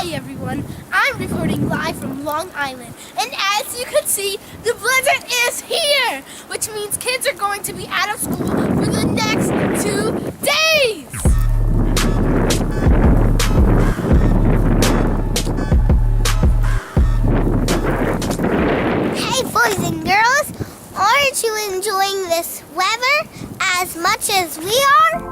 Hi everyone, I'm recording live from Long Island, and as you can see, the blizzard is here, which means kids are going to be out of school for the next 2 days! Hey boys and girls, aren't you enjoying this weather as much as we are?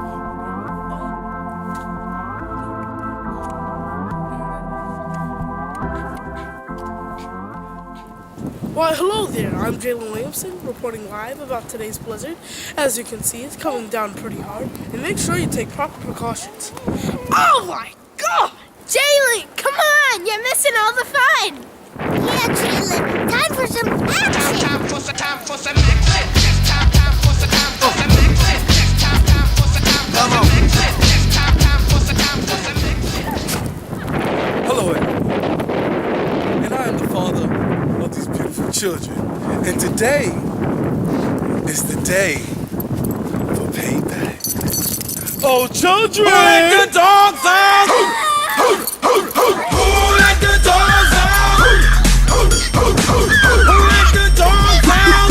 Why, hello there. I'm Jalen Williamson, reporting live about today's blizzard. As you can see, it's coming down pretty hard, and make sure you take proper precautions. Oh my God! Jalen, come on! You're missing all the fun! Yeah, Jalen, time for some action! Time for some action. It's time for some action. It's time for some action. It's time for some action. Hello, everyone. And I am the father of these beautiful children. And today is the day for payback. Oh, children! Who let the dogs out? Who let the dogs out? Who let the dogs out?